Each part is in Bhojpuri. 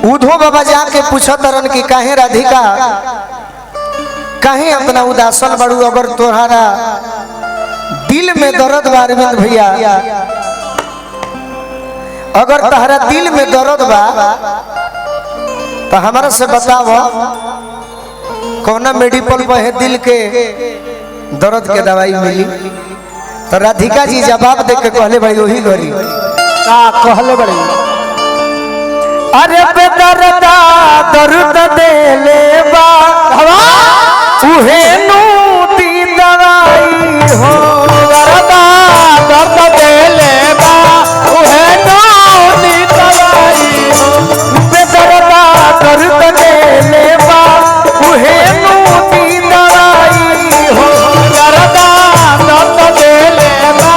उधो बाबा जाके पूछा तरन कि काहे राधिका काहे अपना उदासन बड़ू, अगर तोहरा दिल में दर्द बा अरविंद भैया, अगर तहरा दिल में दर्द बा तो हमारा से बताव कौना मेडिकल पर है दिल के दर्द के दवाई मिली। तो राधिका जी जवाब दे के कहले बड़ी वही गरी का कहले बड़ी, अरे बेदर्दा दर्द दे ले बा उहे नूती दवाई हो, दर्दा दर्द दे ले बा उहे नूती दवाई हो, बेदर्दा दर्द दे ले बा उहे नूती दवाई हो, दर्दा दर्द दे ले बा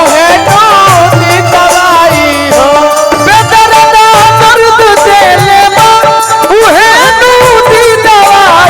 उहे नूती दवाई हो, बेदर्दा दर्द दे ले बा उहे नूती दवाई हो,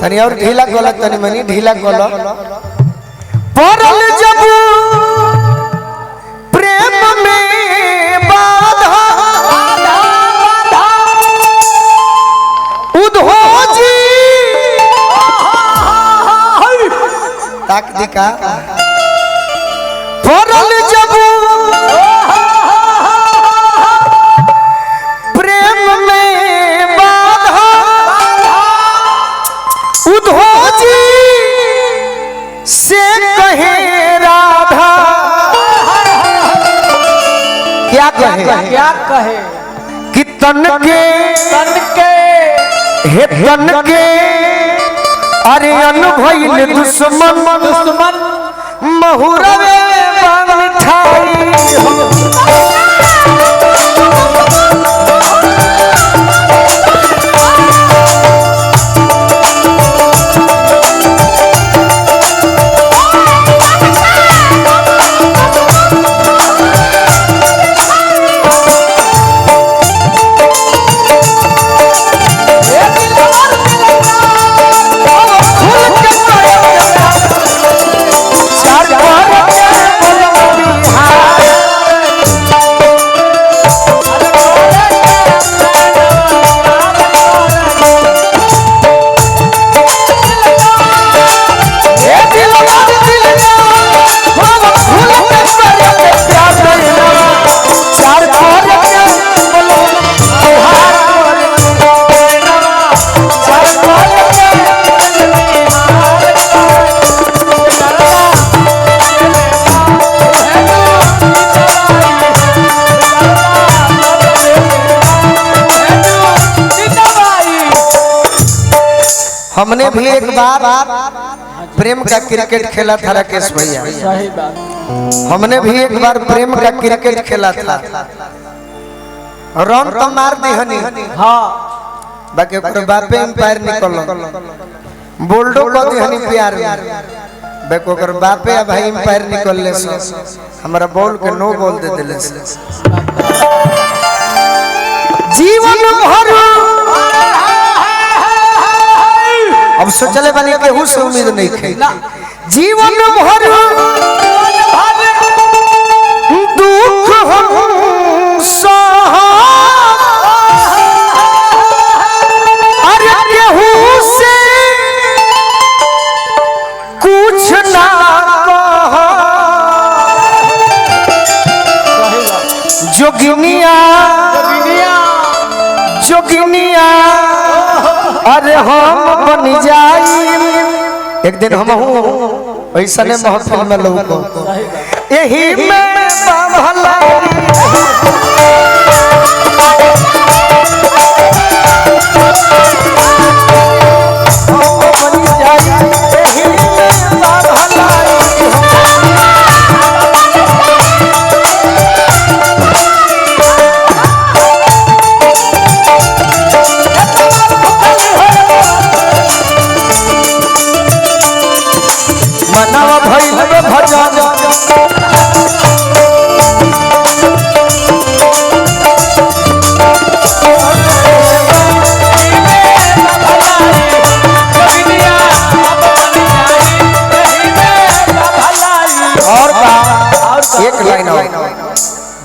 तनी और ढीला गोला, तनी मनी ढीला गोला। परल जब प्रेम में बाधा उधो जी ताक दिका, परल जब प्रेम में बाधा उधो जी से कहे राधा, क्या कहे कि तन के हे तन के अरे अनुभैल दुश्मन महुरवे बन ठाई हमने भी एक बार प्रेम का क्रिकेट खेला था राकेश भैया, सही बात, हमने भी एक बार प्रेम का क्रिकेट खेला था, रन तो मार दी हनी हाँ बाकी बापे एम्पायर निकल बोल्डो को दी हनी प्यार में बाकी ओकर बापे भाई एम्पायर निकल ले हमारा बॉल के नो बॉल दे दिले जीवन भर। अब सोचले बनी केहू से उम्मीद नहीं थी, जीवन भर दुख हम सहा जोगिनिया जोगिनिया अरे हम बन जाई एक दिन हम ऐसा ने महफिल में लोगों यही में भला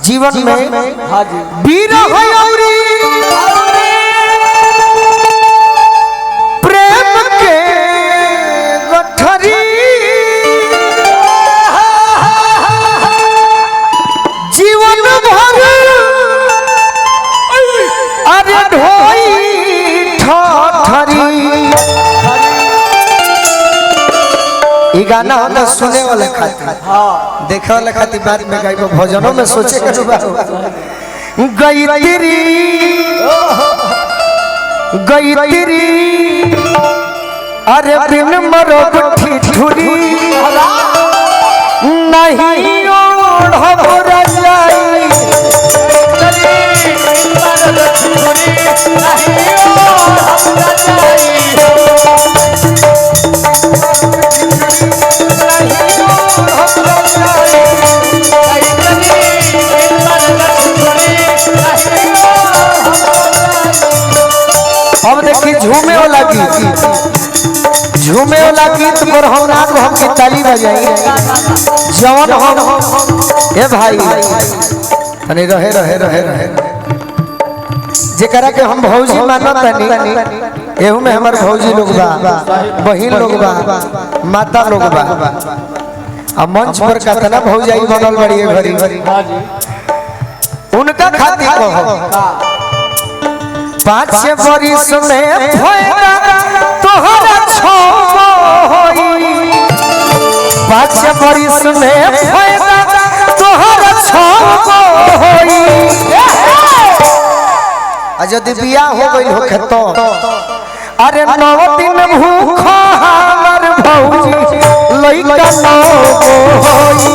जीवन में वीर प्रेम के गठरी जीवन भर अरे ढोई ठठरी ई गाना हमरा सुने वाले खातिर देखे वाले खातिर बाद में गाइबो भजनों में सोचे के गई तेरी अरे बिन मरो ठिठुरी नहीं ओढ़ब रजाई अब देखिए झूमे वाला गीत पर हम नाच हम की ताली बजाई जवान हम ए भाई तनी रहे रहे रहे रहे जेकरा के हम भौजी मानत तनी एहू में हमर भौजी लोग बा बहिन लोग बा माता लोग बा आ मंच पर कतना भौजाई बनल बड़ी घरी उनका खातिर कहो 5 बरिस में भोला तोहरा छोबो होई 5 बरिस में भोला तोहरा छोबो होई आ यदि बियाह हो गइल होखे तो अरे 9 दिन भूखा हमर भौजी लइका नोबो होई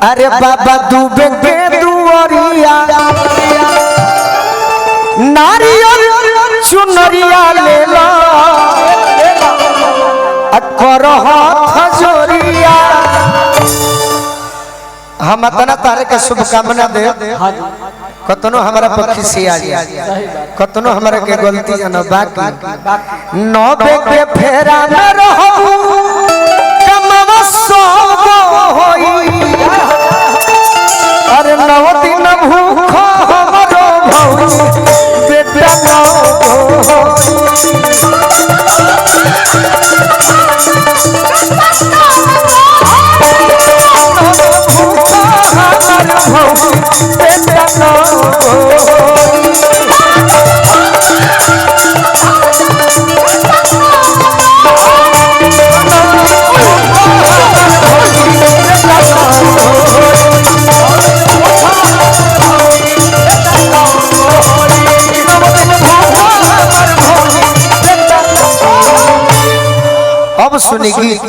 अरे बाबा दुबे के दुआरिया नारियल चुनरिया ले लो करह खजोरिया हम अतना तारे के शुभकामना दे कतनो हमारा पक्षी से आ जाए कतनो हमारा के गलती जन बाकी 9 के फेरा में रहू कमवा सब होई अरे 9 दिन भूखा हमरो भौजी बेटा नो बेटा नो अब सुनी गीत